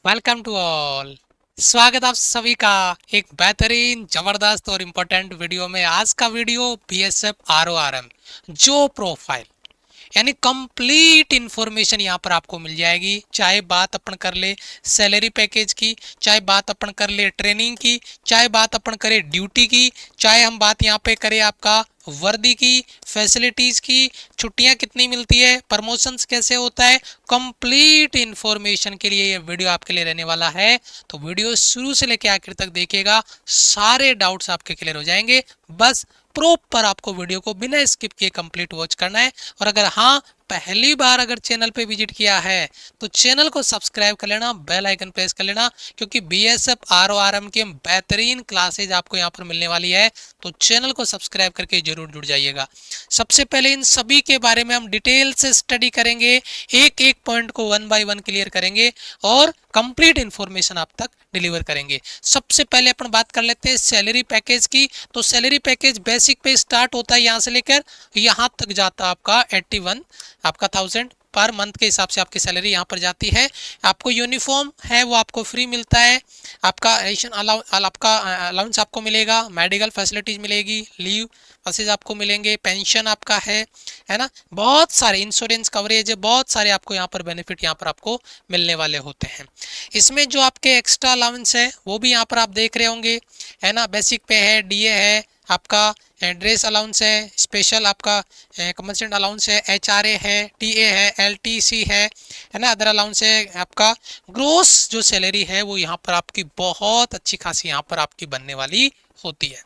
Welcome to all. स्वागत आप सभी का एक बेहतरीन जबरदस्त और इम्पोर्टेंट वीडियो में। आज का वीडियो बीएसएफ आरओआरएम जो प्रोफाइल यानी कंप्लीट इंफॉर्मेशन यहाँ पर आपको मिल जाएगी। चाहे बात अपन कर ले सैलरी पैकेज की, चाहे बात अपन कर ले ट्रेनिंग की, चाहे बात अपन करें ड्यूटी की, चाहे हम बात यहाँ पे करें आपका वर्दी की, फैसिलिटीज की, छुट्टियां कितनी मिलती है, प्रमोशंस कैसे होता है, कंप्लीट इंफॉर्मेशन के लिए ये वीडियो आपके लिए रहने वाला है। तो वीडियो शुरू से लेकर आखिर तक देखिएगा, सारे डाउट्स आपके क्लियर हो जाएंगे। बस प्रॉपर आपको वीडियो को बिना स्किप किए कंप्लीट वॉच करना है। और अगर हाँ पहली बार अगर चैनल पे विजिट किया है तो चैनल को सब्सक्राइब कर लेना, बेल आइकन प्रेस कर लेना, क्योंकि बीएसएफ आरओआरएम की बेहतरीन क्लासेज आपको यहाँ पर मिलने वाली है। तो चैनल को सब्सक्राइब करके जरूर जुड़ जाइएगा। सबसे पहले इन सभी के बारे में हम डिटेल से स्टडी करेंगे, एक एक पॉइंट को वन बाय वन क्लियर करेंगे और कंप्लीट इंफॉर्मेशन आप तक डिलीवर करेंगे। सबसे पहले अपन बात कर लेते हैं सैलरी पैकेज की। तो सैलरी पैकेज बेसिक पे स्टार्ट होता है, यहाँ से लेकर यहाँ तक जाता है आपका 81 आपका 1000 पर मंथ के हिसाब से आपकी सैलरी यहाँ पर जाती है। आपको यूनिफॉर्म है वो आपको फ्री मिलता है। आपका आपका अलाउंस आपको मिलेगा, मेडिकल फैसिलिटीज मिलेगी, लीव बसेज आपको मिलेंगे, पेंशन आपका है ना, बहुत सारे इंश्योरेंस कवरेज है, बहुत सारे आपको यहाँ पर बेनिफिट यहाँ पर आपको मिलने वाले होते हैं। इसमें जो आपके एक्स्ट्रा अलाउंस है वो भी यहाँ पर आप देख रहे होंगे, है ना। बेसिक पे है, डीए है, आपका ड्रेस अलाउंस है, स्पेशल आपका कम्पनसेंट अलाउंस है, एचआरए है, टीए है, एलटीसी है ना, अदर अलाउंस है। आपका ग्रोस जो सैलरी है वो यहाँ पर आपकी बहुत अच्छी खासी यहाँ पर आपकी बनने वाली होती है।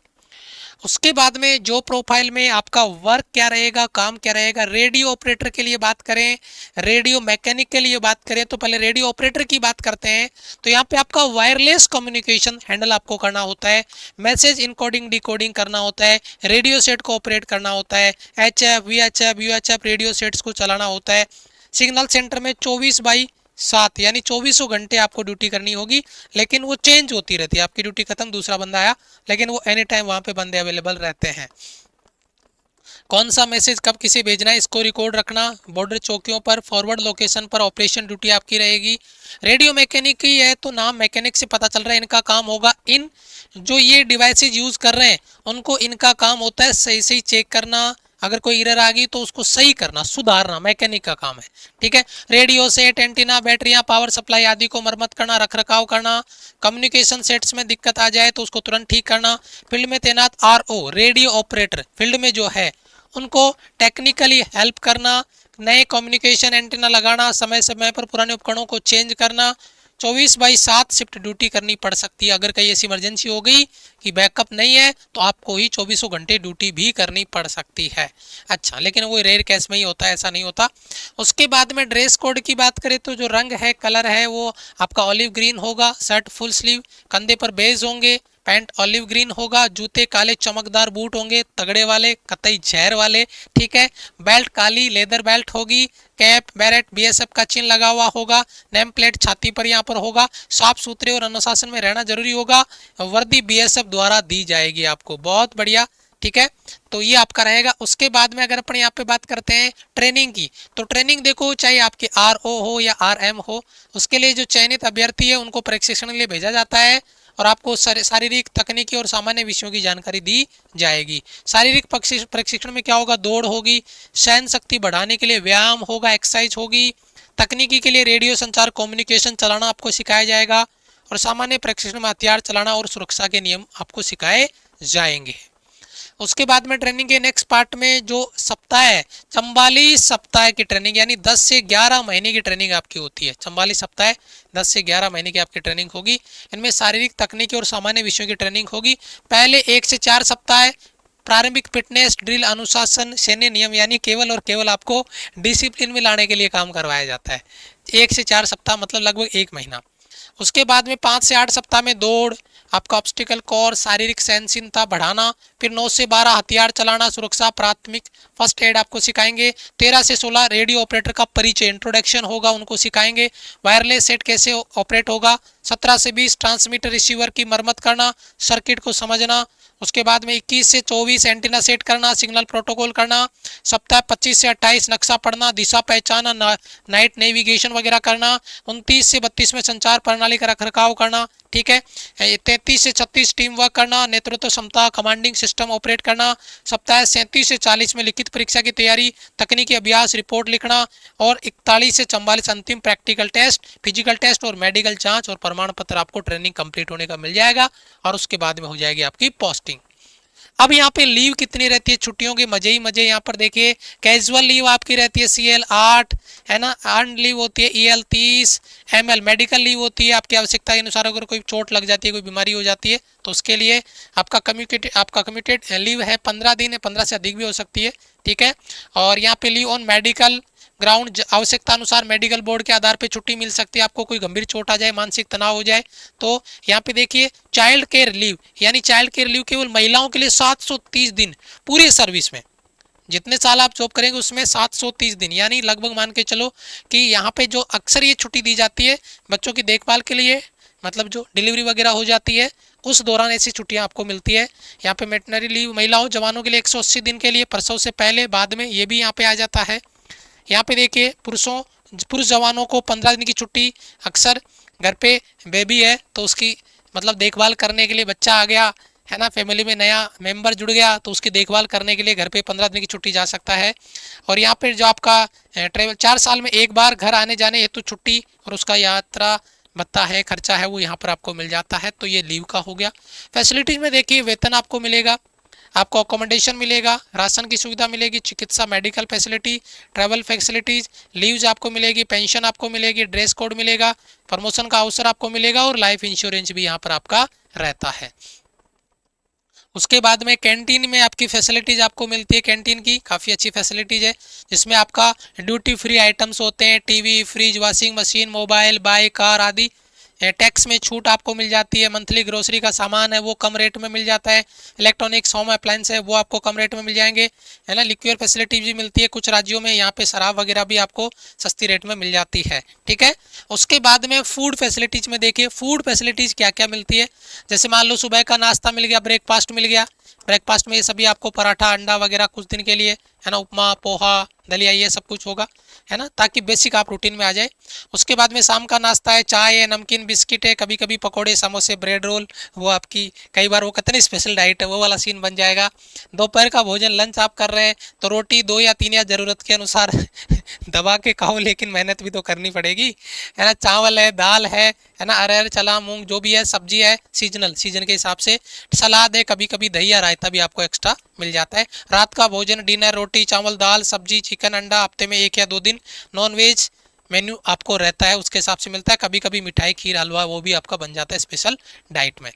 उसके बाद में जो प्रोफाइल में आपका वर्क क्या रहेगा, काम क्या रहेगा, रेडियो ऑपरेटर के लिए बात करें, रेडियो मैकेनिक के लिए बात करें, तो पहले रेडियो ऑपरेटर की बात करते हैं। तो यहाँ पे आपका वायरलेस कम्युनिकेशन हैंडल आपको करना होता है, मैसेज इनकोडिंग डिकोडिंग करना होता है, रेडियो सेट को ऑपरेट करना होता है, HF VHF UHF radio sets को चलाना होता है। सिग्नल सेंटर में 24/7 यानी 24 घंटे आपको ड्यूटी करनी होगी, लेकिन वो चेंज होती रहती है। आपकी ड्यूटी खत्म, दूसरा बंदा आया, लेकिन वो एनी टाइम वहाँ पे बंदे अवेलेबल रहते हैं। कौन सा मैसेज कब किसे भेजना है इसको रिकॉर्ड रखना, बॉर्डर चौकियों पर फॉरवर्ड लोकेशन पर ऑपरेशन ड्यूटी आपकी रहेगी। रेडियो मैकेनिक की है तो नाम मैकेनिक से पता चल रहा है, इनका काम होगा इन जो ये डिवाइसेज यूज कर रहे हैं उनको इनका काम होता है सही सही चेक करना, अगर कोई एरर आ गई तो उसको सही करना, सुधारना मैकेनिक का काम है। ठीक है। रेडियो सेट, एंटीना, बैटरियां, पावर सप्लाई आदि को मरम्मत करना, रख रखाव करना, कम्युनिकेशन सेट्स में दिक्कत आ जाए तो उसको तुरंत ठीक करना। फील्ड में तैनात आरओ रेडियो ऑपरेटर फील्ड में जो है उनको टेक्निकली हेल्प करना, नए कम्युनिकेशन एंटीना लगाना, समय समय पर पुराने उपकरणों को चेंज करना। 24/7 शिफ्ट ड्यूटी करनी पड़ सकती है। अगर कहीं ऐसी इमरजेंसी हो गई कि बैकअप नहीं है तो आपको ही 24 घंटे ड्यूटी भी करनी पड़ सकती है। अच्छा, लेकिन वो रेयर केस में ही होता है, ऐसा नहीं होता। उसके बाद में ड्रेस कोड की बात करें तो जो रंग है, कलर है, वो आपका ऑलिव ग्रीन होगा। शर्ट फुल स्लीव, कंधे पर बेज होंगे, पैंट ऑलिव ग्रीन होगा, जूते काले चमकदार बूट होंगे, तगड़े वाले, कतई जहर वाले। ठीक है। बेल्ट काली लेदर बेल्ट होगी, कैप बैरेट बीएसएफ का चिन्ह लगा हुआ होगा, नेम प्लेट छाती पर यहाँ पर होगा। साफ सुथरे और अनुशासन में रहना जरूरी होगा। वर्दी बीएसएफ द्वारा दी जाएगी आपको। बहुत बढ़िया। ठीक है। तो ये आपका रहेगा। उसके बाद में अगर अपन यहाँ पे बात करते हैं ट्रेनिंग की, तो ट्रेनिंग देखो, चाहे आपके आरओ हो या आरएम हो, उसके लिए जो चयनित अभ्यर्थी है उनको प्रशिक्षण के लिए भेजा जाता है और आपको शारीरिक, तकनीकी और सामान्य विषयों की जानकारी दी जाएगी। शारीरिक प्रशिक्षण में क्या होगा, दौड़ होगी, सहन शक्ति बढ़ाने के लिए व्यायाम होगा, एक्सरसाइज होगी। तकनीकी के लिए रेडियो संचार कम्युनिकेशन चलाना आपको सिखाया जाएगा और सामान्य प्रशिक्षण में हथियार चलाना और सुरक्षा के नियम आपको सिखाए जाएंगे। उसके बाद में ट्रेनिंग के नेक्स्ट पार्ट में जो सप्ताह है, 44 सप्ताह की ट्रेनिंग यानी 10 से 11 महीने की ट्रेनिंग आपकी होती है। 44 सप्ताह 10 से 11 महीने की आपकी ट्रेनिंग होगी। इनमें शारीरिक, तकनीकी और सामान्य विषयों की ट्रेनिंग होगी। पहले 1 से 4 सप्ताह प्रारंभिक फिटनेस ड्रिल, अनुशासन, सैन्य नियम यानी केवल और केवल आपको डिसिप्लिन में लाने के लिए काम करवाया जाता है। 1 से 4 सप्ताह मतलब लगभग 1 महीना। उसके बाद में 5 से 8 सप्ताह में दौड़, आपका ऑब्स्टिकल कोर्स, शारीरिक सहनशीलता बढ़ाना। फिर 9 से 12 हथियार चलाना, सुरक्षा, प्राथमिक फर्स्ट एड आपको सिखाएंगे। 13 से 16 रेडियो ऑपरेटर का परिचय, इंट्रोडक्शन होगा, उनको सिखाएंगे। वायरलेस सेट कैसे ऑपरेट होगा। 17 से 20 ट्रांसमीटर रिसीवर की मरम्मत करना, सर्किट को समझना। उसके बाद में 21 से 24 एंटीना सेट करना, सिग्नल प्रोटोकॉल करना। सप्ताह 25 से 28 नक्शा पढ़ना, दिशा पहचाना, नाइट नेविगेशन वगैरह करना। 29 से 32 में संचार प्रणाली का रखरखाव करना, ठीक है। 33 से 36 टीम वर्क करना, नेतृत्व क्षमता, कमांडिंग सिस्टम ऑपरेट करना। सप्ताह 37 से 40 में लिखित परीक्षा की तैयारी, तकनीकी अभ्यास, रिपोर्ट लिखना। और 41 से 44 अंतिम प्रैक्टिकल टेस्ट, फिजिकल टेस्ट और मेडिकल जांच और प्रमाण पत्र आपको ट्रेनिंग कंप्लीट होने का मिल जाएगा और उसके बाद में हो जाएगी आपकी पोस्टिंग। अब यहाँ पे लीव कितनी रहती है, छुट्टियों के मजे ही मजे। यहाँ पर देखिए कैजुअल लीव आपकी रहती है CL 8, है ना। अर्न लीव होती है EL 30 ML। मेडिकल लीव होती है आपकी आवश्यकता के अनुसार, अगर कोई चोट लग जाती है, कोई बीमारी हो जाती है तो उसके लिए आपका कम्यूटेड लीव है 15 दिन है, 15 से अधिक भी हो सकती है, ठीक है। और यहाँ पे लीव ऑन मेडिकल ग्राउंड, आवश्यकता अनुसार मेडिकल बोर्ड के आधार पे छुट्टी मिल सकती है आपको। कोई गंभीर चोट आ जाए, मानसिक तनाव हो जाए तो यहाँ पे देखिए चाइल्ड केयर लीव, यानी चाइल्ड केयर लीव केवल महिलाओं के लिए 730 दिन पूरी सर्विस में, जितने साल आप जॉब करेंगे उसमें 730 दिन, यानी लगभग मान के चलो कि यहाँ पे जो अक्सर ये छुट्टी दी जाती है बच्चों की देखभाल के लिए, मतलब जो डिलीवरी वगैरह हो जाती है उस दौरान ऐसी छुट्टियां आपको मिलती है। यहाँ पे मेटनरी लीव महिलाओं जवानों के लिए 180 दिन के लिए, प्रसव से पहले बाद में, ये भी यहाँ पे आ जाता है। यहाँ पे देखिए पुरुष जवानों को 15 दिन की छुट्टी, अक्सर घर पे बेबी है तो उसकी मतलब देखभाल करने के लिए, बच्चा आ गया है ना, फैमिली में नया मेंबर जुड़ गया तो उसकी देखभाल करने के लिए घर पे 15 दिन की छुट्टी जा सकता है। और यहाँ पे जो आपका ट्रेवल 4 साल में एक बार घर आने जाने हेतु छुट्टी और उसका यात्रा भत्ता है, खर्चा है, वो यहाँ पर आपको मिल जाता है। तो ये लीव का हो गया। फैसिलिटीज में देखिए वेतन आपको मिलेगा, आपको अकोमोडेशन मिलेगा, राशन की सुविधा मिलेगी, चिकित्सा medical facility, travel facilities, leaves आपको मिलेगी, पेंशन आपको मिलेगी, ड्रेस कोड मिलेगा, प्रमोशन का अवसर आपको मिलेगा और लाइफ इंश्योरेंस भी यहाँ पर आपका रहता है। उसके बाद में कैंटीन में आपकी फैसिलिटीज आपको मिलती है, कैंटीन की काफ़ी अच्छी फैसिलिटीज है जिसमें आपका ड्यूटी फ्री आइटम्स होते हैं, TV, fridge, washing machine, mobile, bike, car आदि। टैक्स में छूट आपको मिल जाती है, मंथली ग्रोसरी का सामान है वो कम रेट में मिल जाता है, इलेक्ट्रॉनिक्स होम अप्लायंस है वो आपको कम रेट में मिल जाएंगे, है ना। लिक्वियर फैसिलिटी भी मिलती है, कुछ राज्यों में यहाँ पे शराब वगैरह भी आपको सस्ती रेट में मिल जाती है, ठीक है। उसके बाद में फूड फैसिलिटीज में देखिए फूड फैसिलिटीज क्या क्या मिलती है। जैसे मान लो सुबह का नाश्ता मिल गया, ब्रेकफास्ट मिल गया, ब्रेकफास्ट में ये सभी आपको पराठा, अंडा वगैरह कुछ दिन के लिए, है ना, उपमा, पोहा, दलिया, ये सब कुछ होगा, है ना, ताकि बेसिक आप रूटीन में आ जाए। उसके बाद में शाम का नाश्ता है, चाय है, नमकीन, बिस्किट है, कभी कभी पकोड़े, समोसे, ब्रेड रोल, वो आपकी कई बार वो कितनी स्पेशल डाइट है वो वाला सीन बन जाएगा। दोपहर का भोजन लंच आप कर रहे हैं तो रोटी 2 या 3 या ज़रूरत के अनुसार दबा के खाओ, लेकिन मेहनत भी तो करनी पड़ेगी, है ना। चावल है, दाल है ना, अरहर, चना, मूंग, जो भी है, सब्जी है, सीजन के हिसाब से, सलाद है, कभी कभी दही या रायता भी आपको एक्स्ट्रा मिल जाता है। रात का भोजन, डिनर, रोटी, चावल, दाल, सब्जी, चिकन, अंडा, हफ्ते में 1 या 2 दिन नॉन वेज मेन्यू आपको रहता है, उसके हिसाब से मिलता है। कभी कभी मिठाई, खीर, हलवा वो भी आपका बन जाता है स्पेशल डाइट में।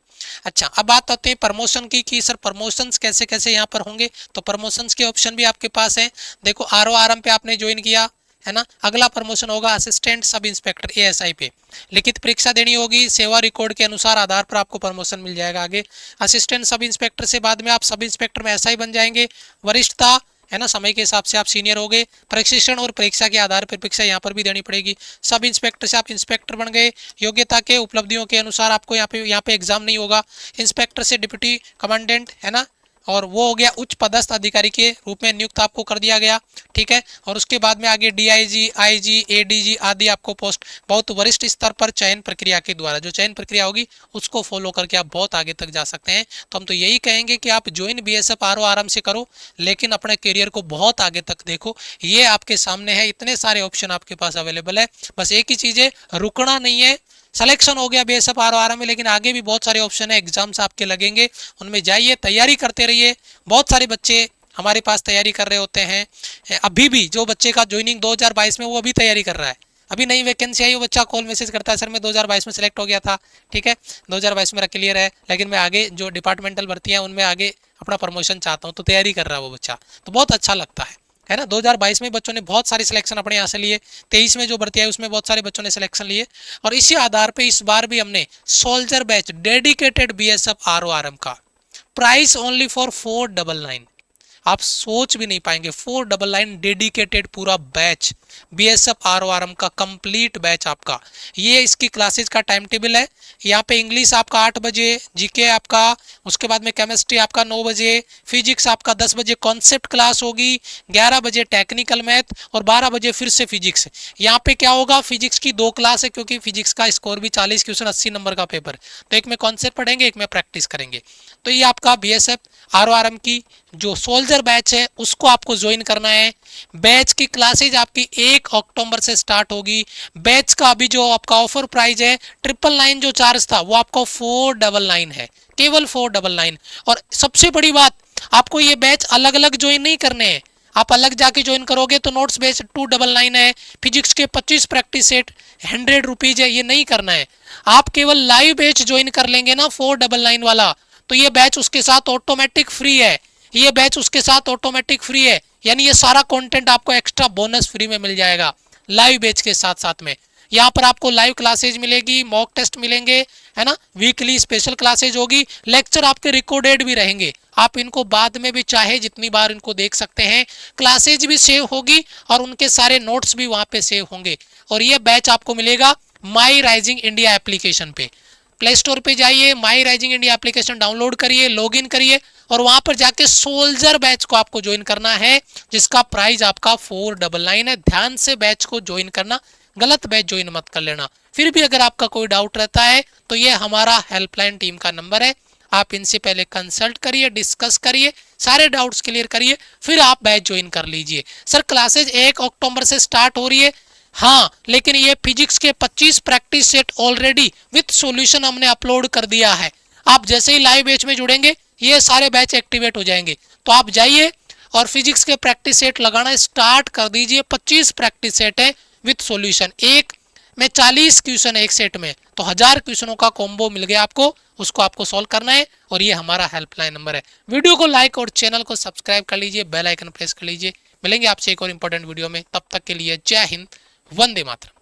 अच्छा, अब बात आते हैं प्रमोशन की कि सर प्रमोशंस कैसे कैसे यहाँ पर होंगे। तो प्रमोशंस के ऑप्शन भी आपके पास है। देखो RORM पे आपने ज्वाइन किया, है ना, अगला प्रमोशन होगा असिस्टेंट सब इंस्पेक्टर ASI पे। लिखित परीक्षा देनी होगी, सेवा रिकॉर्ड के अनुसार आधार पर आपको प्रमोशन मिल जाएगा आगे। असिस्टेंट सब इंस्पेक्टर से बाद में आप सब इंस्पेक्टर में SI बन जाएंगे। वरिष्ठता, है ना, समय के हिसाब से आप सीनियर हो गए। प्रशिक्षण और परीक्षा के आधार पर परीक्षा यहाँ पर भी देनी पड़ेगी। सब इंस्पेक्टर से आप इंस्पेक्टर बन गए। योग्यता के उपलब्धियों के अनुसार आपको यहाँ पे एग्जाम नहीं होगा। इंस्पेक्टर से डिप्टी कमांडेंट, है ना, और वो हो गया उच्च पदस्थ अधिकारी के रूप में नियुक्त आपको कर दिया गया, ठीक है। और उसके बाद में आगे DIG, IG, ADG आदि आपको पोस्ट बहुत वरिष्ठ स्तर पर चयन प्रक्रिया के द्वारा, जो चयन प्रक्रिया होगी उसको फॉलो करके आप बहुत आगे तक जा सकते हैं। तो हम तो यही कहेंगे कि आप ज्वाइन BSF RORM से करो, लेकिन अपने करियर को बहुत आगे तक देखो। ये आपके सामने है, इतने सारे ऑप्शन आपके पास अवेलेबल है। बस एक ही चीज़ है, रुकना नहीं है। सिलेक्शन हो गया BSF RORM में, लेकिन आगे भी बहुत सारे ऑप्शन है, एग्जाम्स आपके लगेंगे, उनमें जाइए, तैयारी करते रहिए। बहुत सारे बच्चे हमारे पास तैयारी कर रहे होते हैं। अभी भी जो बच्चे का ज्वाइनिंग 2022 में, वो अभी तैयारी कर रहा है, अभी नई वैकेंसी आई, वो बच्चा कॉल मैसेज करता है, सर मैं 2022 में सिलेक्ट हो गया था, ठीक है, 2022 मेरा क्लियर है, लेकिन मैं आगे जो डिपार्टमेंटल भर्ती है उनमें आगे अपना प्रमोशन चाहता हूँ, तो तैयारी कर रहा है वो बच्चा। तो बहुत अच्छा लगता है ना। 2022 में बच्चों ने बहुत सारी सिलेक्शन अपने यहाँ से लिए, 23 में जो भर्ती आई उसमें बहुत सारे बच्चों ने सिलेक्शन लिए, और इसी आधार पे इस बार भी हमने soldier batch dedicated BSF RORM का प्राइस ओनली फॉर 499, आप सोच भी नहीं पाएंगे। 499 डेडिकेटेड पूरा बैच, बीएसएफ आरओआरएम का कंप्लीट बैच आपका। ये इसकी क्लासेज का टाइम टेबल है। यहाँ पे इंग्लिश आपका 8 बजे, जीके आपका, उसके बाद में केमिस्ट्री आपका 9 बजे, फिजिक्स आपका 10 बजे कॉन्सेप्ट क्लास होगी, 11 बजे टेक्निकल मैथ और 12 बजे फिर से फिजिक्स। यहाँ पे क्या होगा, फिजिक्स की 2 क्लास है क्योंकि फिजिक्स का स्कोर भी 40 क्वेश्चन 80 नंबर का पेपर, तो एक में कॉन्सेप्ट पढ़ेंगे, एक में प्रैक्टिस करेंगे। तो ये आपका बीएसएफ आरओआरएम की जो सोल्जर बैच है उसको आपको ज्वाइन करना है। बैच की क्लासेज आपकी 1 अक्टूबर से स्टार्ट होगी। बैच का अभी जो आपका ऑफर प्राइस है 999 जो चार्ज था वो आपको 499 है, केवल 499। और सबसे बड़ी बात, आपको ये बैच अलग अलग ज्वाइन नहीं करने हैं। आप अलग जाके ज्वाइन करोगे तो नोट्स बेस 299 है, फिजिक्स के 25 प्रैक्टिस सेट 100 रुपीज है, ये नहीं करना है। आप केवल लाइव बैच ज्वाइन कर लेंगे ना 499 वाला, तो ये बैच उसके साथ ऑटोमेटिक फ्री है। ये बैच उसके साथ ऑटोमेटिक फ्री है, यानी ये सारा कंटेंट आपको एक्स्ट्रा बोनस फ्री में मिल जाएगा लाइव बैच के साथ साथ में। यहाँ पर आपको लाइव क्लासेज मिलेगी, मॉक टेस्ट मिलेंगे, है ना, वीकली स्पेशल क्लासेज होगी, लेक्चर आपके रिकॉर्डेड भी रहेंगे, आप इनको बाद में भी चाहे जितनी बार इनको देख सकते हैं। क्लासेज भी सेव होगी और उनके सारे नोट्स भी वहां पे सेव होंगे। और ये बैच आपको मिलेगा माई राइजिंग इंडिया एप्लीकेशन पे। प्ले स्टोर पे जाइए, माई राइजिंग इंडिया एप्लीकेशन डाउनलोड करिए, लॉगिन करिए और वहां पर जाके सोल्जर बैच को आपको ज्वाइन करना है, जिसका प्राइस आपका 499 है। ध्यान से बैच को ज्वाइन करना, गलत बैच ज्वाइन मत कर लेना। फिर भी अगर आपका कोई डाउट रहता है तो ये हमारा हेल्पलाइन टीम का नंबर है, आप इनसे पहले कंसल्ट करिए, डिस्कस करिए, सारे डाउट्स क्लियर करिए, फिर आप बैच ज्वाइन कर लीजिए। सर क्लासेज 1 अक्टूबर से स्टार्ट हो रही है, हाँ, लेकिन ये फिजिक्स के 25 practice set already with solution हमने अपलोड कर दिया है। आप जैसे ही लाइव बैच में जुड़ेंगे ये सारे बैच एक्टिवेट हो जाएंगे, तो आप जाइए और फिजिक्स के प्रैक्टिस सेट लगाना स्टार्ट कर दीजिए। 25 प्रैक्टिस सेट है विथ सॉल्यूशन, एक में 40 क्वेश्चन एक सेट में, तो 1000 क्वेश्चनों का कॉम्बो मिल गया आपको, उसको आपको सॉल्व करना है। और ये हमारा हेल्पलाइन नंबर है। वीडियो को लाइक और चैनल को सब्सक्राइब कर लीजिए, बेल आइकन प्रेस कर लीजिए। मिलेंगे आपसे एक और इंपॉर्टेंट वीडियो में, तब तक के लिए जय हिंद, वंदे मातरम।